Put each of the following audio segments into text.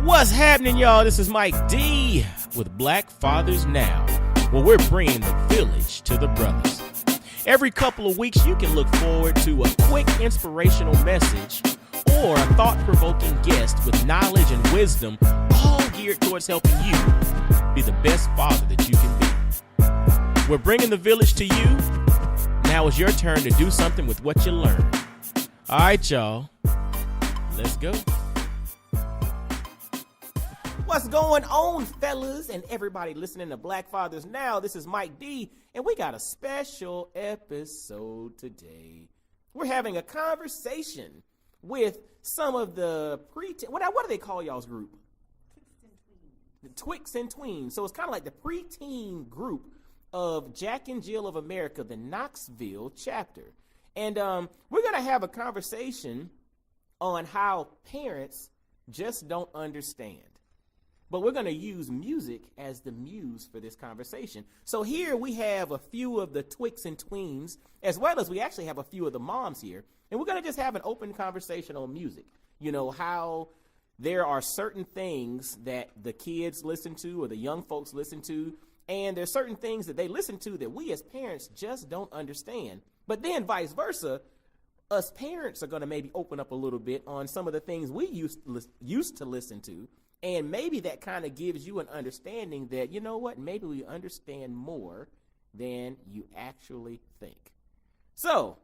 What's happening, y'all? This is Mike D with Black Fathers Now, where we're bringing the village to the brothers. Every couple of weeks, you can look forward to a quick inspirational message or a thought-provoking guest with knowledge and wisdom, all geared towards helping you be the best father that you can be. We're bringing the village to you. Now it's your turn to do something with what you learned. All right, y'all. Let's go. What's going on, fellas, and everybody listening to Black Fathers Now? This is Mike D, and we got a special episode today. We're having a conversation with some of the what do they call y'all's group? The Twix and Tweens. So it's kind of like the preteen group of Jack and Jill of America, the Knoxville chapter. And we're going to have a conversation on how parents just don't understand. But we're going to use music as the muse for this conversation. So here we have a few of the Twix and Tweens, as well as we actually have a few of the moms here. And we're going to just have an open conversation on music. You know, how there are certain things that the kids listen to or the young folks listen to, and there's certain things that they listen to that we as parents just don't understand. But then vice versa, us parents are going to maybe open up a little bit on some of the things we used to listen to. And maybe that kind of gives you an understanding that, you know what, maybe we understand more than you actually think. So,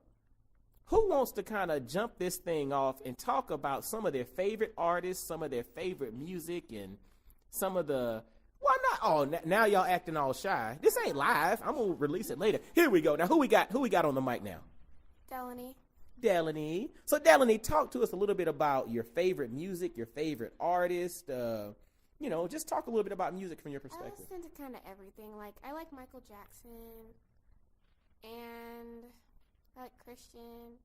who wants to kind of jump this thing off and talk about some of their favorite artists, some of their favorite music, and some of the, why not? Oh, now y'all acting all shy. This ain't live. I'm going to release it later. Here we go. Now, who we got on the mic now? Delaney. So, Delaney, talk to us a little bit about your favorite music, your favorite artist. Just talk a little bit about music from your perspective. I listen to kind of everything. Like, I like Michael Jackson, and I like Christian,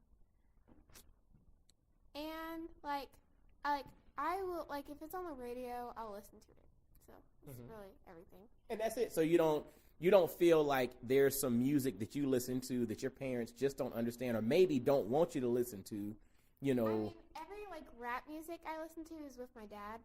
and I will, if it's on the radio, I'll listen to it. So, it's really everything. And that's it. So, you don't feel like there's some music that you listen to that your parents just don't understand or maybe don't want you to listen to, you know. I mean, every rap music I listen to is with my dad.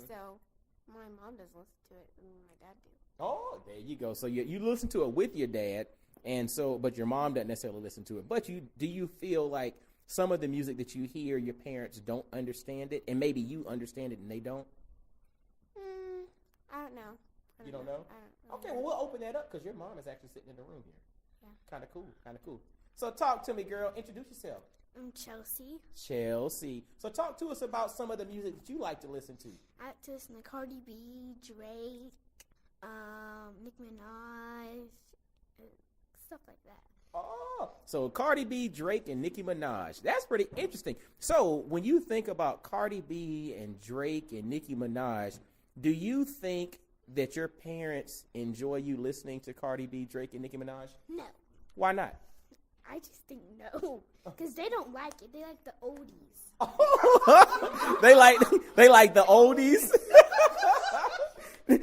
So my mom doesn't listen to it and my dad do. Oh, there you go. So you listen to it with your dad, but your mom doesn't necessarily listen to it. But do you feel like some of the music that you hear, your parents don't understand it, and maybe you understand it and they don't? I don't know. You don't know? Okay, well, we'll open that up because your mom is actually sitting in the room here. Yeah. Kind of cool. So talk to me, girl. Introduce yourself. I'm Chelsea. So talk to us about some of the music that you like to listen to. I like to listen to Cardi B, Drake, Nicki Minaj, stuff like that. Oh, so Cardi B, Drake, and Nicki Minaj. That's pretty interesting. So when you think about Cardi B and Drake and Nicki Minaj, do you think that your parents enjoy you listening to Cardi B, Drake, and Nicki Minaj? No. Why not? I just think no, because they don't like it. They like the oldies. they like the oldies.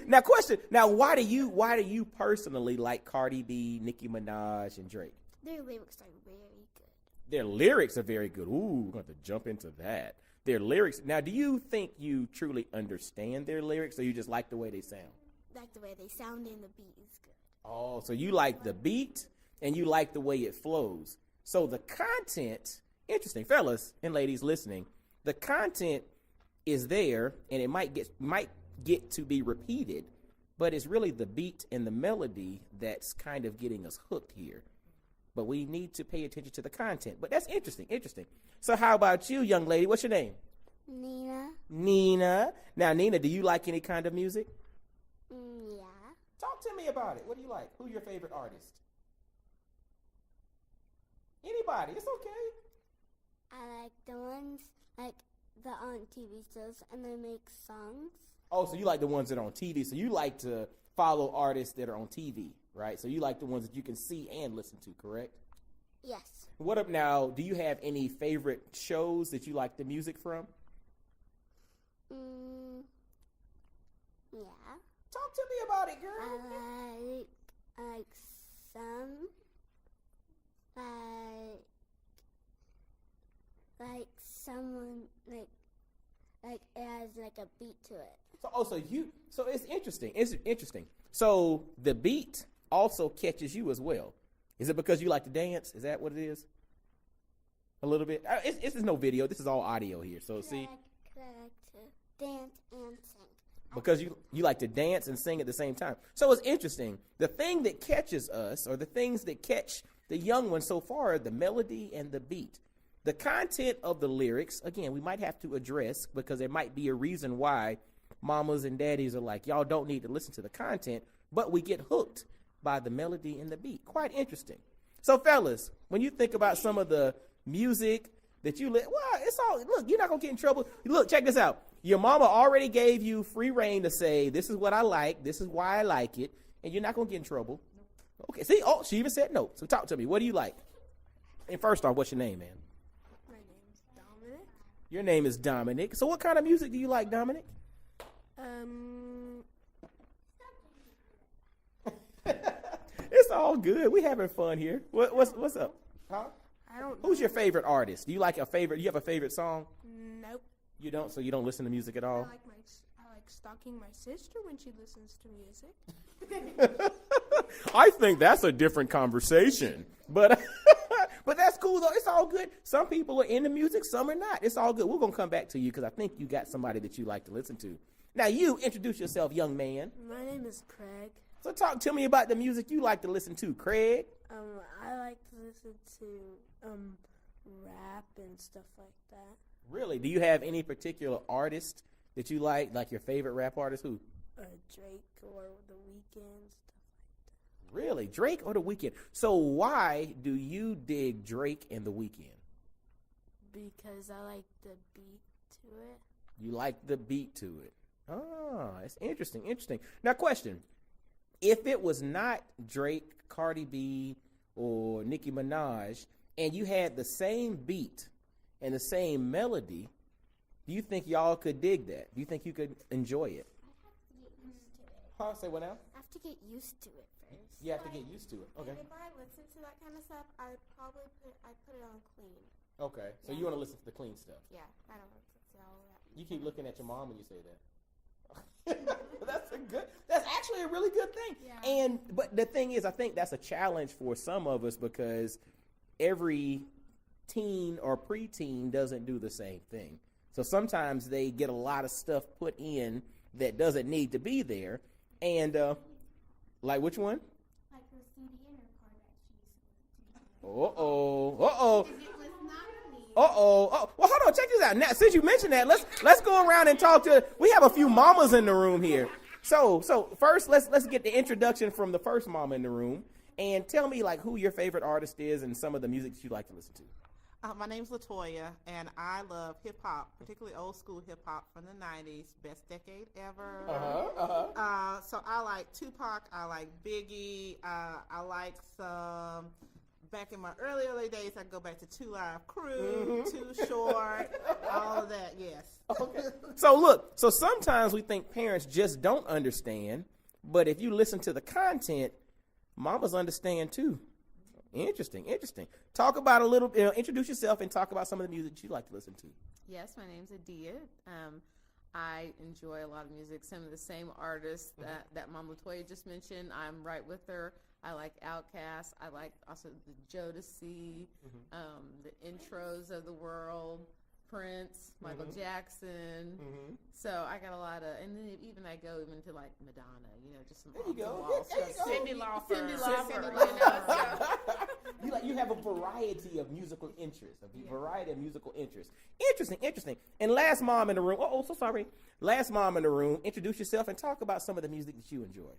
Now, question. Now, why do you personally like Cardi B, Nicki Minaj, and Drake? Their lyrics are very good. Their lyrics are very good. Ooh, we're going to have to jump into that. Their lyrics. Now, do you think you truly understand their lyrics, or you just like the way they sound? Like the way they sound, and the beat is good. Oh, so you like the beat and you like the way it flows. So the content, interesting, fellas and ladies listening, the content is there, and it might get to be repeated, but it's really the beat and the melody that's kind of getting us hooked here. But we need to pay attention to the content. But that's interesting. So how about you, young lady? What's your name? Nina. Now, Nina, do you like any kind of music? Yeah. Talk to me about it. What do you like? Who's your favorite artist? Anybody. It's okay. I like the ones that are on TV shows and they make songs. Oh, so you like the ones that are on TV. So you like to follow artists that are on TV, right? So you like the ones that you can see and listen to, correct? Yes. What up now? Do you have any favorite shows that you like the music from? Yeah. Talk to me about it, girl. I like some, like someone like it has like a beat to it. So it's interesting. It's interesting. So the beat also catches you as well. Is it because you like to dance? Is that what it is? A little bit. It's no video. This is all audio here. So see, Correct. Dance and sing. because you like to dance and sing at the same time. So it's interesting. The thing that catches us, or the things that catch the young ones so far, are the melody and the beat. The content of the lyrics, again, we might have to address, because there might be a reason why mamas and daddies are like, y'all don't need to listen to the content, but we get hooked by the melody and the beat. Quite interesting. So fellas, when you think about some of the music that you it's all, look, you're not gonna get in trouble. Look, check this out. Your mama already gave you free reign to say, this is what I like, this is why I like it, and you're not gonna get in trouble. Okay, see, she even said no. So talk to me. What do you like? And first off, what's your name, man? My name's Dominic. Your name is Dominic. So what kind of music do you like, Dominic? It's all good. We having fun here. What's up? Huh? I don't. Who's your favorite artist? Do you like a favorite? You have a favorite song? Nope. You don't. So you don't listen to music at all? I like stalking my sister when she listens to music. I think that's a different conversation. But but that's cool though. It's all good. Some people are into music, some are not. It's all good. We're gonna come back to you because I think you got somebody that you like to listen to. Now you introduce yourself, young man. My name is Craig. So talk to me about the music you like to listen to, Craig. I like to listen to rap and stuff like that. Really? Do you have any particular artist that you like your favorite rap artist? Who? Drake or The Weeknd, stuff like that. Really? Drake or The Weeknd? So why do you dig Drake and The Weeknd? Because I like the beat to it. You like the beat to it. Oh, it's interesting. Now, question. If it was not Drake, Cardi B, or Nicki Minaj, and you had the same beat and the same melody, do you think y'all could dig that? Do you think you could enjoy it? Huh? Say what now? I have to get used to it first. You have to get used to it. Okay. And if I listen to that kind of stuff, I put it on clean. Okay. So Yeah. you want to listen to the clean stuff. Yeah, I don't listen to all of that. You keep looking at your mom when you say that. That's actually a really good thing. Yeah. But the thing is, I think that's a challenge for some of us because every teen or preteen doesn't do the same thing. So sometimes they get a lot of stuff put in that doesn't need to be there. And like which one? Like her CD inner part that she used to. Uh-oh. Well, hold on. Check this out. Now, since you mentioned that, let's go around and talk to. We have a few mamas in the room here. So first, let's get the introduction from the first mama in the room, and tell me like who your favorite artist is and some of the music that you like to listen to. My name's Latoya, and I love hip hop, particularly old school hip hop from the '90s. Best decade ever. So I like Tupac. I like Biggie. I like some. Back in my early days, I go back to Two Live Crew, Too Short, all of that. Yes. Okay. So sometimes we think parents just don't understand, but if you listen to the content, mamas understand too. Interesting. Talk about a little, introduce yourself and talk about some of the music you like to listen to. Yes, my name's Adia. I enjoy a lot of music. Some of the same artists that Mom Latoya just mentioned, I'm right with her. I like Outkast. I like also the Jodeci, the intros of the world, Prince, Michael Jackson. So I got a lot of, and then even I go even to like Madonna, just some There you go. off-the-wall There you stuff. go. Cyndi Lauper. Cyndi Lauper. You have a variety of musical interests. Interesting. And last mom in the room. So sorry. Last mom in the room. Introduce yourself and talk about some of the music that you enjoy.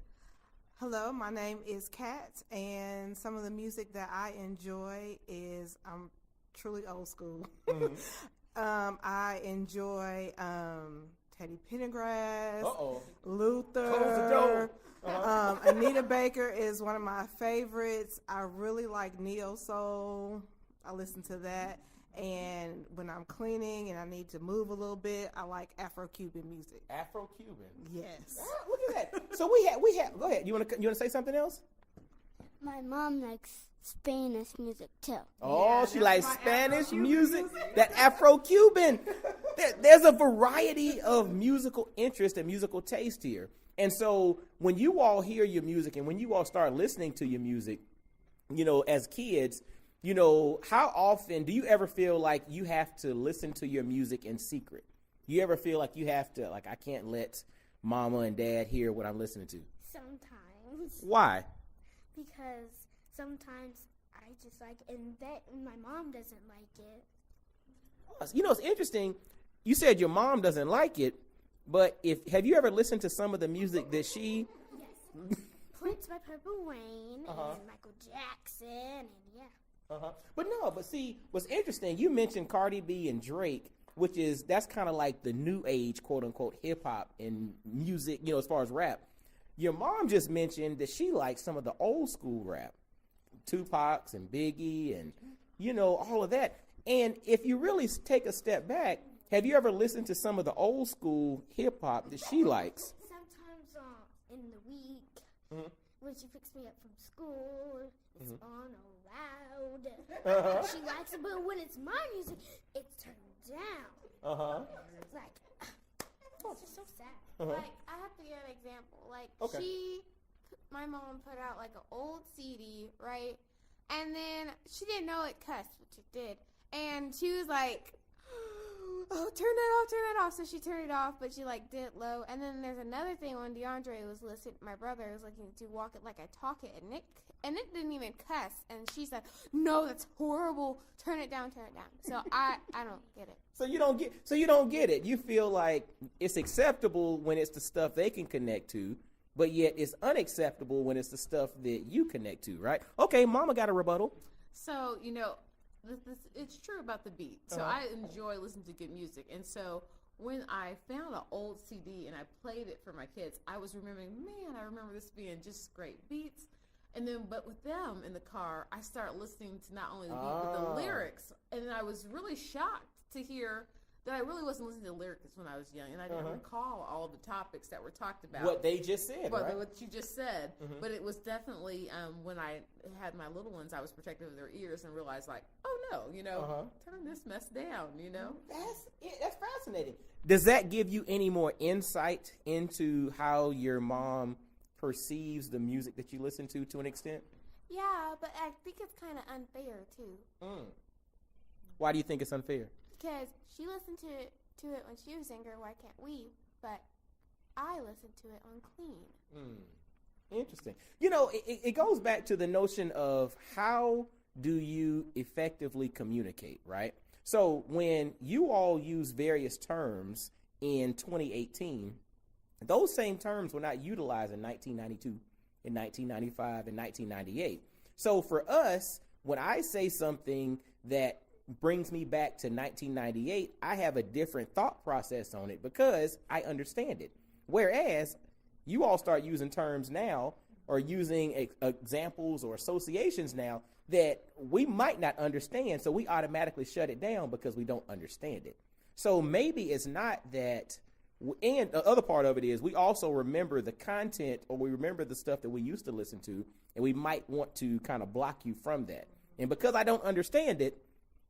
Hello, my name is Kat, and some of the music that I enjoy is I'm truly old school. I enjoy Teddy Pendergrass, Luther. Close the door. Anita Baker is one of my favorites. I really like neo soul. I listen to that. And when I'm cleaning and I need to move a little bit, I like Afro-Cuban music. Afro-Cuban. Yes. Look at that. So we have. Go ahead. You want to say something else? My mom likes Spanish music too. Oh, she likes my Spanish Afro-Cuban music. That Afro-Cuban. There's a variety of musical interest and musical taste here. And so when you all hear your music and when you all start listening to your music, you know, as kids, you know, how often do you ever feel like you have to listen to your music in secret? You ever feel like you have to, like, I can't let mama and dad hear what I'm listening to? Sometimes. Why? Because sometimes I just like it, and my mom doesn't like it. You know, it's interesting. You said your mom doesn't like it, but have you ever listened to some of the music that she? Yes. Prince by Purple Rain Uh-huh. and Michael Jackson, and yeah. But see, what's interesting, you mentioned Cardi B and Drake, that's kind of like the new age, quote unquote, hip hop and music, you know, as far as rap. Your mom just mentioned that she likes some of the old school rap, Tupac's and Biggie and, you know, all of that. And if you really take a step back, have you ever listened to some of the old school hip hop that she likes? Sometimes in the week, when she picks me up from school, it's on loud. She likes it, but when it's my music, it's turned down. It's like, it's just so sad. Like, I have to give an example. Like, Okay. my mom put out like an old CD, right? And then she didn't know it cussed, which it did. And she was like, oh, turn it off. So she turned it off, but she like did it low. And then there's another thing when DeAndre was listening, my brother was looking to Walk It Like I Talk It, and it didn't even cuss. And she said, no, that's horrible. Turn it down. So I don't get it. So you don't get it. You feel like it's acceptable when it's the stuff they can connect to, but yet it's unacceptable when it's the stuff that you connect to, right? Okay, mama got a rebuttal. So, you know, it's true about the beat. So I enjoy listening to good music. And so when I found an old CD and I played it for my kids, I was remembering, man, I remember this being just great beats. And then, but with them in the car, I started listening to not only the beat, but the lyrics. And then I was really shocked to hear that I really wasn't listening to lyrics when I was young. And I didn't recall all the topics that were talked about. What they just said, But right? what you just said, but it was definitely when I had my little ones, I was protective of their ears and realized, like, oh no, you know, turn this mess down, you know. That's fascinating. Does that give you any more insight into how your mom perceives the music that you listen to an extent? Yeah, but I think it's kind of unfair too. Why do you think it's unfair? Because she listened to it when she was younger. Why can't we? But I listen to it on clean. Interesting. You know, it goes back to the notion of how do you effectively communicate, right? So when you all use various terms in 2018, those same terms were not utilized in 1992, in 1995, and 1998. So for us, when I say something that brings me back to 1998, I have a different thought process on it because I understand it. Whereas you all start using terms now or using examples or associations now that we might not understand, so we automatically shut it down because we don't understand it. So maybe it's not that, and the other part of it is we also remember the content or we remember the stuff that we used to listen to, and we might want to kind of block you from that. And because I don't understand it,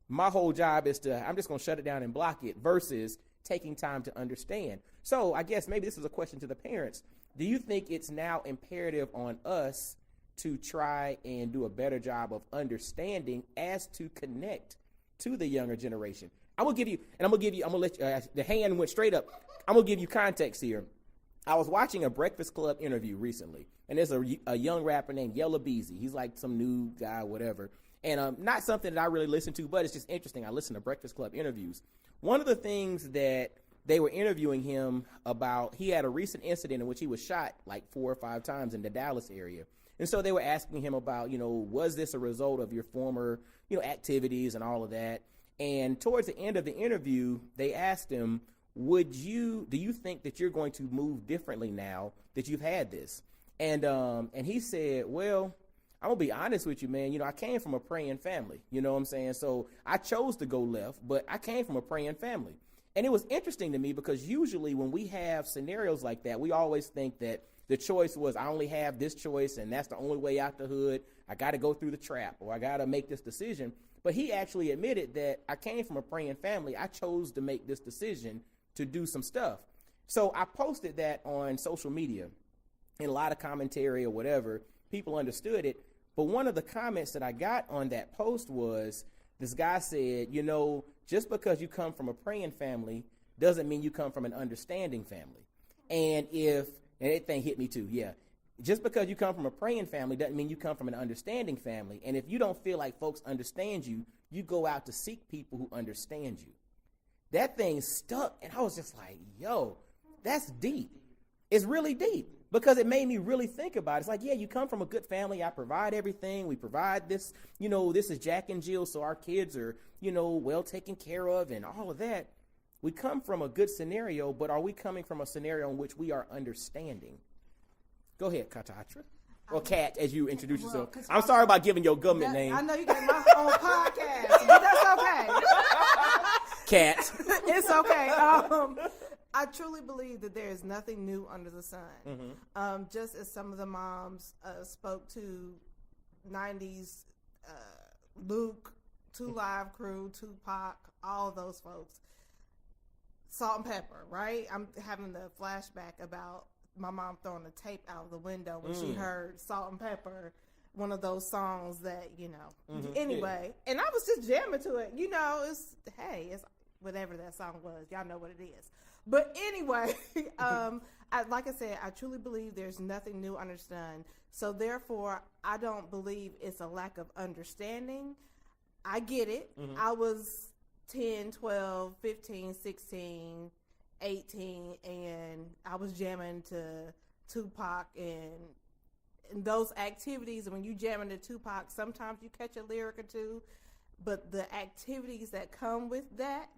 my whole job is I'm just going to shut it down and block it versus taking time to understand. So I guess maybe this is a question to the parents. Do you think it's now imperative on us to try and do a better job of understanding as to connect to the younger generation? I'm going to let you, the hand went straight up. I'm going to give you context here. I was watching a Breakfast Club interview recently, and there's a young rapper named Yella Beezy. He's like some new guy, whatever. And not something that I really listen to, but it's just interesting. I listen to Breakfast Club interviews. One of the things that they were interviewing him about, he had a recent incident in which he was shot like 4 or 5 times in the Dallas area. And so they were asking him about, was this a result of your former, activities and all of that? And towards the end of the interview, they asked him, do you think that you're going to move differently now that you've had this? And he said, well, I'm going to be honest with you, man. I came from a praying family. You know what I'm saying? So I chose to go left, but I came from a praying family. And it was interesting to me because usually when we have scenarios like that, we always think that the choice was, I only have this choice and that's the only way out the hood. I got to go through the trap, or I got to make this decision. But he actually admitted that I came from a praying family. I chose to make this decision to do some stuff. So I posted that on social media, in a lot of commentary or whatever. People understood it. But one of the comments that I got on that post was, this guy said, you know, just because you come from a praying family doesn't mean you come from an understanding family. And that thing hit me too, yeah. Just because you come from a praying family doesn't mean you come from an understanding family. And if you don't feel like folks understand you, you go out to seek people who understand you. That thing stuck, and I was just like, yo, that's deep. It's really deep, because it made me really think about it. It's like, yeah, you come from a good family. I provide everything. We provide this, you know, this is Jack and Jill, so our kids are, you know, well taken care of and all of that. We come from a good scenario, but are we coming from a scenario in which we are understanding? Go ahead, Katatra. Or Kat, as you introduce yourself. I'm sorry about giving your government name. I know you got my own podcast, but that's okay. Kat. It's okay. I truly believe that there is nothing new under the sun. Mm-hmm. Just as some of the moms spoke to 90s Luke, Two Live Crew, Tupac, all those folks. Salt and Pepper, right? I'm having the flashback about my mom throwing the tape out of the window when she heard Salt and Pepper, one of those songs that, you know. Mm-hmm. Anyway, and I was just jamming to it. You know, it's whatever that song was. Y'all know what it is. But anyway, like I said, I truly believe there's nothing new under the sun. So therefore, I don't believe it's a lack of understanding. I get it. Mm-hmm. I was 10, 12, 15, 16, 18, and I was jamming to Tupac and those activities. And when you jamming to Tupac, sometimes you catch a lyric or two, but the activities that come with that,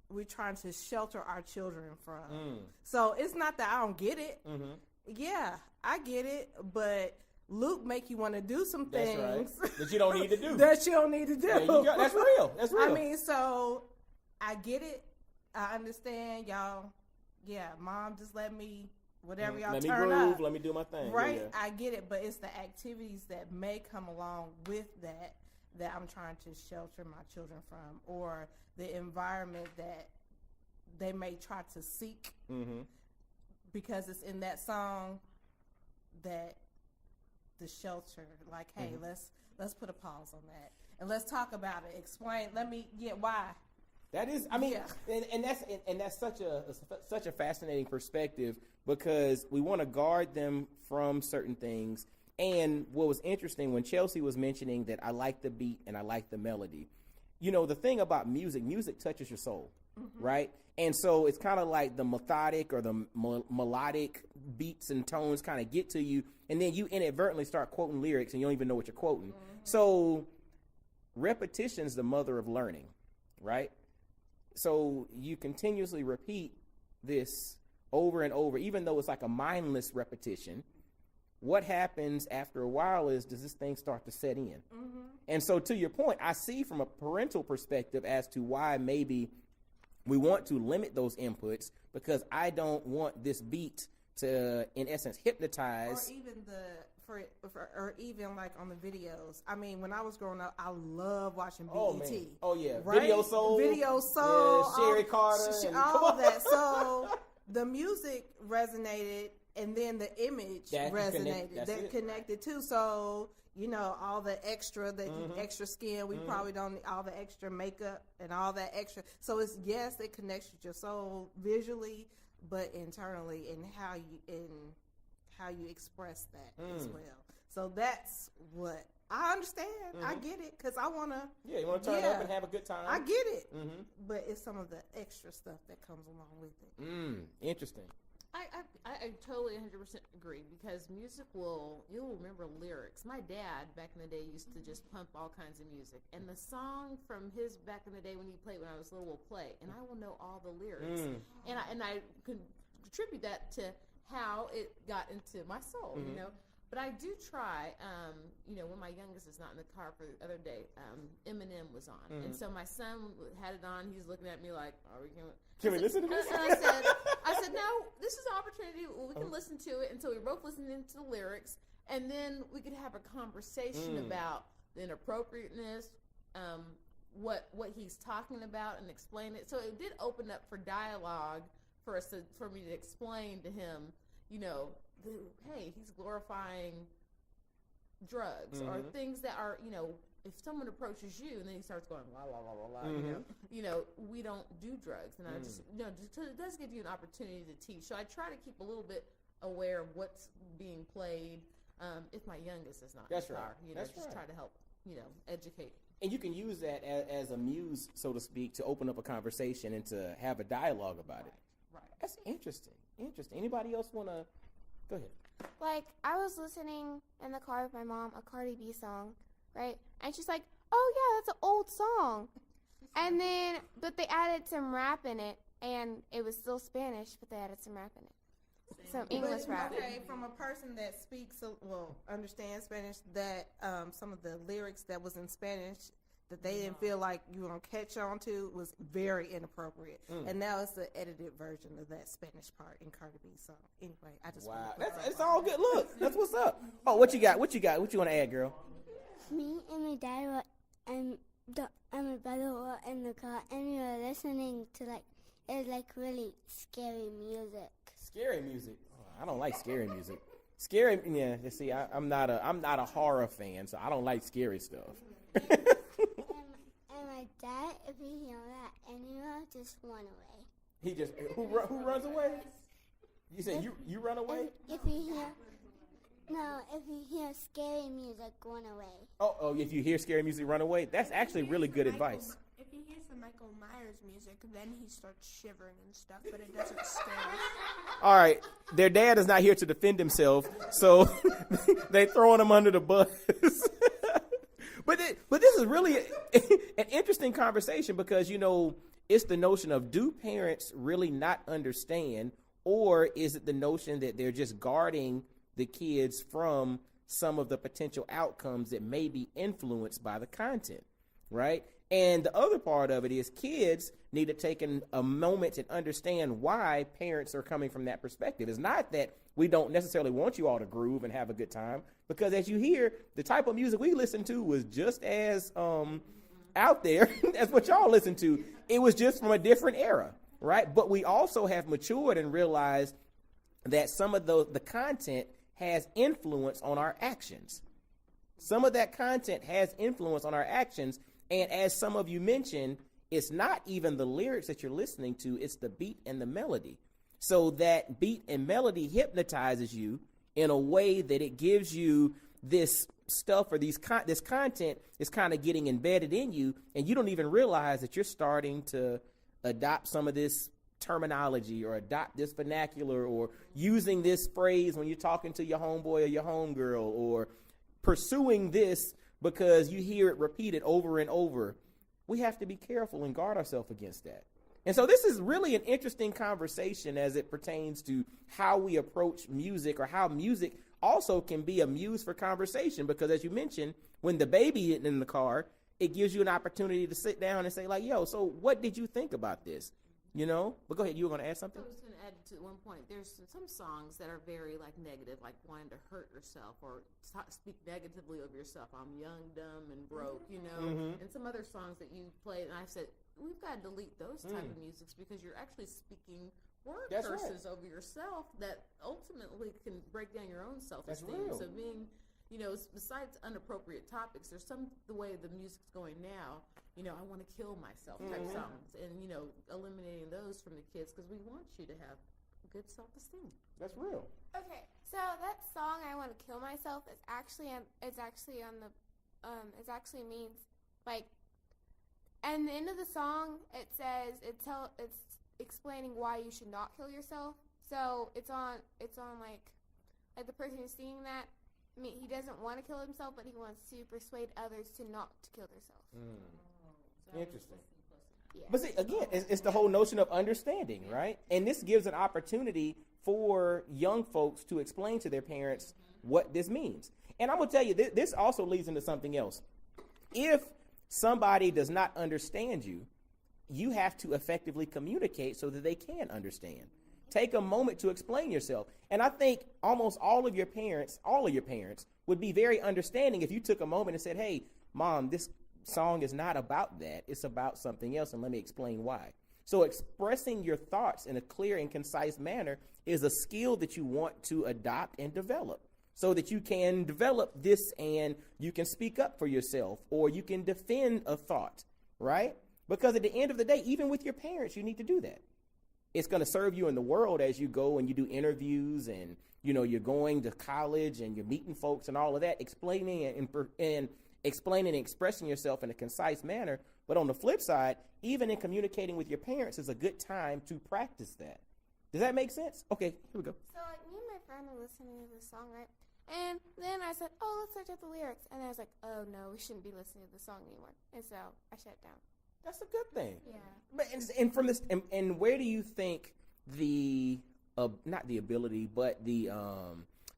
we're trying to shelter our children from. So it's not that I don't get it. Mm-hmm. Yeah, I get it, but Luke make you want to do some things that you don't need to do. that you don't need to do. There you go. That's real. That's real. I mean, so I get it. I understand y'all. Yeah, mom, just let me, whatever y'all let me turn groove, up. let me do my thing. Right? Yeah. I get it, but it's the activities that may come along with that I'm trying to shelter my children from, or the environment that they may try to seek because it's in that song, that the shelter, like, hey, let's put a pause on that and let's talk about it. Explain. Let me get why. That is, I mean, and that's such a fascinating perspective, because we want to guard them from certain things. And what was interesting when Chelsea was mentioning that I like the beat and I like the melody, you know, the thing about music touches your soul, right? And so it's kind of like the methodic or the melodic beats and tones kind of get to you, and then you inadvertently start quoting lyrics and you don't even know what you're quoting. So repetition's the mother of learning, right? So you continuously repeat this over and over, even though it's like a mindless repetition. What happens after a while is, does this thing start to set in? And so to your point, I see from a parental perspective as to why maybe we want to limit those inputs, because I don't want this beat to, in essence, hypnotize. Or even or even like on the videos. I mean, when I was growing up, I loved watching BET. Oh yeah, right? Video Soul, yeah, Sherry Carter, all of that. So the music resonated, and then the image resonated. That connected too. So you know, all the extra, extra skin. We probably don't need all the extra makeup and all that extra. So it's, yes, it connects with your soul visually, but internally in how you express that as well. So that's what I understand. I get it, because I want to. Yeah, you want to turn up and have a good time. I get it, but it's some of the extra stuff that comes along with it. Interesting. I totally 100% agree, because music you'll remember lyrics. My dad back in the day used to just pump all kinds of music, and the song from his back in the day when he played when I was little will play, and I will know all the lyrics, and I can contribute that to how it got into my soul, you know. But I do try, when my youngest is not in the car for the other day, Eminem was on. And so my son had it on. He's looking at me like, are we going to... Can we listen to this? And I said, no, this is an opportunity. We can listen to it. And so we both listened to the lyrics. And then we could have a conversation about the inappropriateness, what he's talking about, and explain it. So it did open up for dialogue for me to explain to him, hey, he's glorifying drugs or things that are, if someone approaches you and then he starts going la la la la la, we don't do drugs, and I just, it does give you an opportunity to teach. So I try to keep a little bit aware of what's being played. If my youngest is not in the car, try to help, educate. And you can use that as a muse, so to speak, to open up a conversation and to have a dialogue about it. Right. That's interesting. Anybody else want to? Go ahead. Like, I was listening in the car with my mom, a Cardi B song, right? And she's like, oh, yeah, that's an old song. And then, but they added some rap in it, and it was still Spanish, but they added some rap in it. Some English rap. Okay, from a person that understands Spanish, that some of the lyrics that was in Spanish that they didn't feel like you were going to catch on to was very inappropriate. And now it's the edited version of that Spanish part in Cardi B's song. Anyway, I just Wow, it's all good. Look, that's what's up. Oh, what you got? What you want to add, girl? Me and my dad were, and my brother were in the car, and we were listening to it was really scary music. Scary music. Oh, I don't like scary music. Scary, yeah. You see, I'm not a horror fan, so I don't like scary stuff. And my dad, if he hear that animal, just run away. He just who runs away? You said you run away? If you hear scary music, run away. Oh, if you hear scary music, run away. That's actually really good advice. If he hears the Michael Myers music, then he starts shivering and stuff, but it doesn't scare him. All right, their dad is not here to defend himself, so they throwing him under the bus. But this is really an interesting conversation because, it's the notion of, do parents really not understand, or is it the notion that they're just guarding the kids from some of the potential outcomes that may be influenced by the content, right? And the other part of it is kids need to take a moment and understand why parents are coming from that perspective. It's not that we don't necessarily want you all to groove and have a good time, because as you hear, the type of music we listen to was just as out there as what y'all listen to. It was just from a different era, right? But we also have matured and realized that some of the content has influence on our actions. Some of that content has influence on our actions. And as some of you mentioned, it's not even the lyrics that you're listening to, it's the beat and the melody. So that beat and melody hypnotizes you in a way that it gives you this stuff, or this content is kind of getting embedded in you, and you don't even realize that you're starting to adopt some of this terminology or adopt this vernacular, or using this phrase when you're talking to your homeboy or your homegirl, or pursuing this because you hear it repeated over and over. We have to be careful and guard ourselves against that. And so this is really an interesting conversation as it pertains to how we approach music, or how music also can be a muse for conversation. Because as you mentioned, when the baby is in the car, it gives you an opportunity to sit down and say like, yo, so what did you think about this? But go ahead, you were going to add something? I was going to add to one point. There's some songs that are very negative, like wanting to hurt yourself or speak negatively of yourself. I'm young, dumb, and broke, and some other songs that you played. And I said, we've got to delete those type of musics, because you're actually speaking word curses over yourself that ultimately can break down your own self-esteem. So being, besides inappropriate topics, there's the way the music's going now, I want to kill myself type songs, and, eliminating those from the kids, because we want you to have good self-esteem. That's real. Okay, so that song "I Want to Kill Myself" is actually means like, and the end of the song it says it's explaining why you should not kill yourself. So it's on like the person who's singing that. He doesn't want to kill himself, but he wants to persuade others to not to kill themselves. Interesting. Yeah. But see, again, it's the whole notion of understanding, right? And this gives an opportunity for young folks to explain to their parents what this means. And I'm going to tell you, this also leads into something else. If somebody does not understand you, you have to effectively communicate so that they can understand. Take a moment to explain yourself. And I think almost all of your parents would be very understanding if you took a moment and said, hey, Mom, this song is not about that. It's about something else, and let me explain why. So expressing your thoughts in a clear and concise manner is a skill that you want to adopt and develop so that you can develop this and you can speak up for yourself or you can defend a thought, right? Because at the end of the day, even with your parents, you need to do that. It's going to serve you in the world as you go and you do interviews and, you know, you're going to college and you're meeting folks and all of that, explaining and expressing yourself in a concise manner. But on the flip side, even in communicating with your parents is a good time to practice that. Does that make sense? Okay, here we go. So, like, me and my friend were listening to this song, right? And then I said, oh, let's search out the lyrics. And I was like, oh, no, we shouldn't be listening to the song anymore. And so I shut down. That's a good thing. Yeah. But and from this, and where do you think the not the ability, but the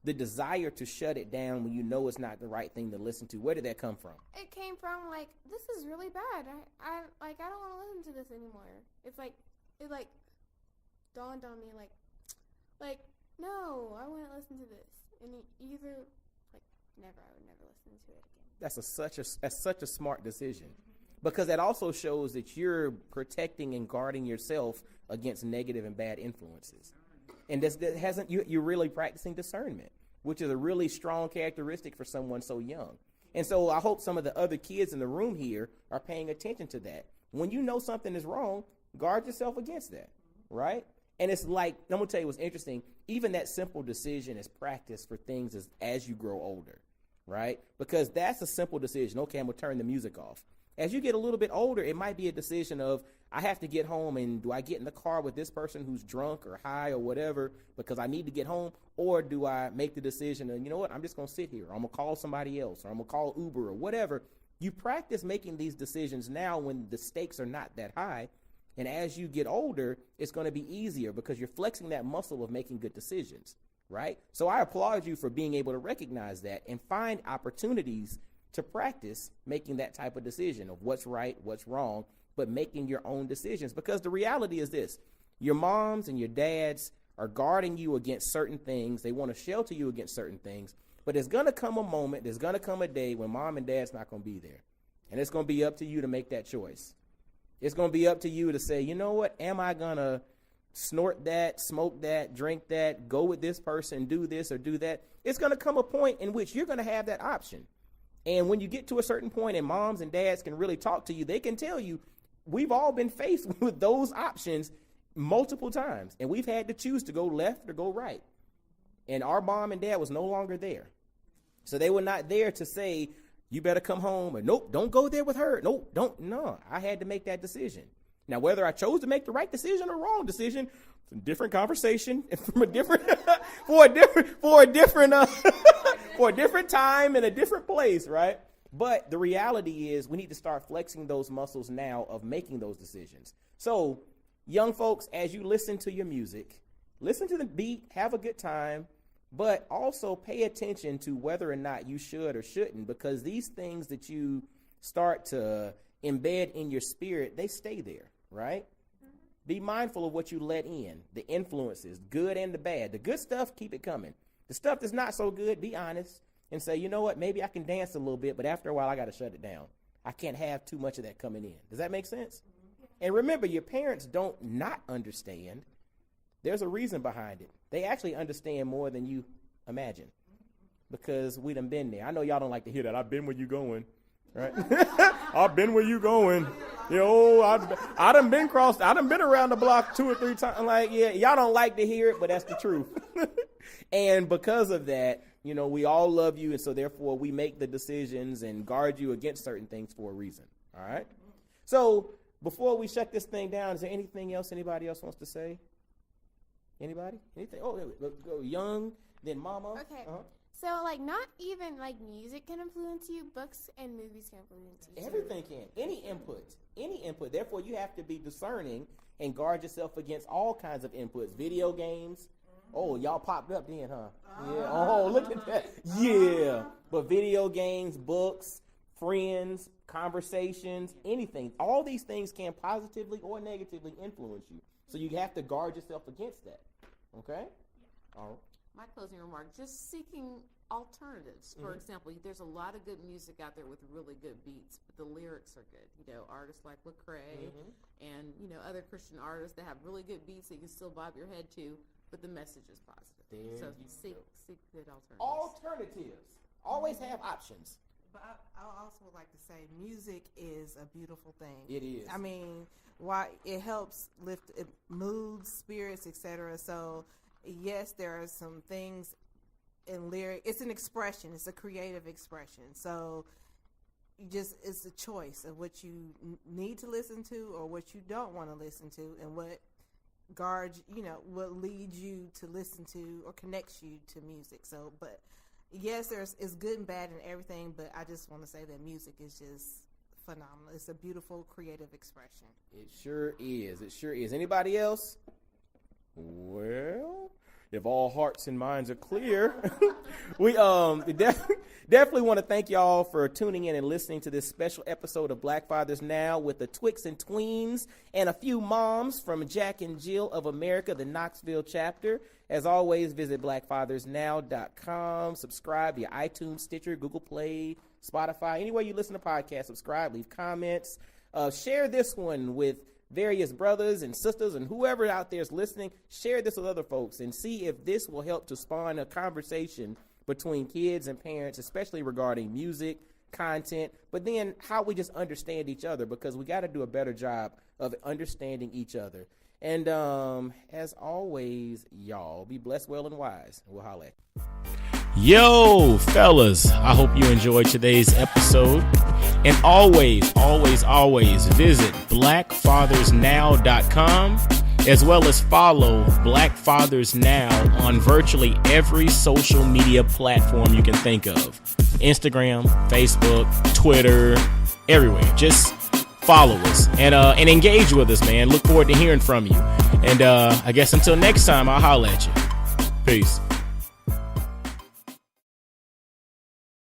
desire to shut it down when you know it's not the right thing to listen to? Where did that come from? It came from, like, this is really bad. I don't want to listen to this anymore. It's like, it, like, dawned on me, like, no, I want to listen to this. And either, like, never, I would never listen to it again. That's such a smart decision. Because that also shows that you're protecting and guarding yourself against negative and bad influences. And you're really practicing discernment, which is a really strong characteristic for someone so young. And so I hope some of the other kids in the room here are paying attention to that. When you know something is wrong, guard yourself against that, right? And it's like, I'm going to tell you what's interesting, even that simple decision is practiced for things as you grow older, right? Because that's a simple decision. Okay, I'm going to turn the music off. As you get a little bit older, it might be a decision of, I have to get home, and do I get in the car with this person who's drunk or high or whatever because I need to get home, or do I make the decision of, you know what, I'm just going to sit here, or I'm going to call somebody else, or I'm going to call Uber or whatever. You practice making these decisions now when the stakes are not that high, and as you get older, it's going to be easier because you're flexing that muscle of making good decisions, right? So I applaud you for being able to recognize that and find opportunities to practice making that type of decision of what's right, what's wrong, but making your own decisions. Because the reality is this, your moms and your dads are guarding you against certain things. They want to shelter you against certain things, but there's going to come a moment, there's going to come a day when mom and dad's not going to be there. And it's going to be up to you to make that choice. It's going to be up to you to say, you know what, am I going to snort that, smoke that, drink that, go with this person, do this or do that? It's going to come a point in which you're going to have that option. And when you get to a certain point and moms and dads can really talk to you, they can tell you, we've all been faced with those options multiple times. And we've had to choose to go left or go right. And our mom and dad was no longer there. So they were not there to say, you better come home, or nope, don't go there with her. Nope, don't. No, I had to make that decision. Now, whether I chose to make the right decision or wrong decision, it's a different conversation from a different, for a different time and a different place, right? But the reality is we need to start flexing those muscles now of making those decisions. So young folks, as you listen to your music, listen to the beat, have a good time, but also pay attention to whether or not you should or shouldn't, because these things that you start to embed in your spirit, they stay there, right? Be mindful of what you let in, the influences, good and the bad. The good stuff, keep it coming. The stuff that's not so good, be honest and say, you know what, maybe I can dance a little bit, but after a while I got to shut it down. I can't have too much of that coming in. Does that make sense? And remember, your parents don't not understand. There's a reason behind it. They actually understand more than you imagine because we done been there. I know y'all don't like to hear that. I've been where you going, right? I've been where you going. You know, I done been around the block 2 or 3 times. I'm like, yeah, y'all don't like to hear it, but that's the truth. And because of that, you know, we all love you. And so therefore we make the decisions and guard you against certain things for a reason. All right. So before we shut this thing down, is there anything else anybody else wants to say? Anybody? Anything? Oh, let's go young, then mama. Okay. So, like, not even, like, music can influence you. Books and movies can influence you. Everything can. Any input. Therefore, you have to be discerning and guard yourself against all kinds of inputs. Video games, Oh, y'all popped up then, huh? Yeah. Oh, look at that. Yeah. But video games, books, friends, conversations, anything. All these things can positively or negatively influence you. So you have to guard yourself against that. Okay? All right. My closing remark, just seeking alternatives. For example, there's a lot of good music out there with really good beats, but the lyrics are good. You know, artists like Lecrae and, you know, other Christian artists that have really good beats that you can still bob your head to, but the message is positive. There So you seek good alternatives. Alternatives. Always have options. But I also would like to say music is a beautiful thing. It is. I mean, why it helps lift moods, spirits, etc. So, yes, there are some things in lyric. It's an expression. It's a creative expression. So, it's a choice of what you need to listen to or what you don't want to listen to, and what guards, what leads you to listen to or connects you to music. So, but yes, it's good and bad and everything, but I just want to say that music is just phenomenal. It's a beautiful creative expression. It sure is. It sure is. Anybody else? Well, if all hearts and minds are clear, we definitely want to thank y'all for tuning in and listening to this special episode of Black Fathers Now with the Twix and Tweens and a few moms from Jack and Jill of America, the Knoxville chapter. As always, visit blackfathersnow.com. Subscribe via iTunes, Stitcher, Google Play, Spotify. Anywhere you listen to podcasts, subscribe, leave comments. Share this one with various brothers and sisters and whoever out there is listening. Share this with other folks and see if this will help to spawn a conversation between kids and parents, especially regarding music, content, but then how we just understand each other, because we got to do a better job of understanding each other. And as always, y'all be blessed, well, and wise. We'll holler at you. Yo, fellas, I hope you enjoyed today's episode. And always, always, always visit blackfathersnow.com, as well as follow Black Fathers Now on virtually every social media platform you can think of. Instagram, Facebook, Twitter, everywhere. Just follow us and engage with us, man. Look forward to hearing from you. And I guess until next time, I'll holler at you. Peace.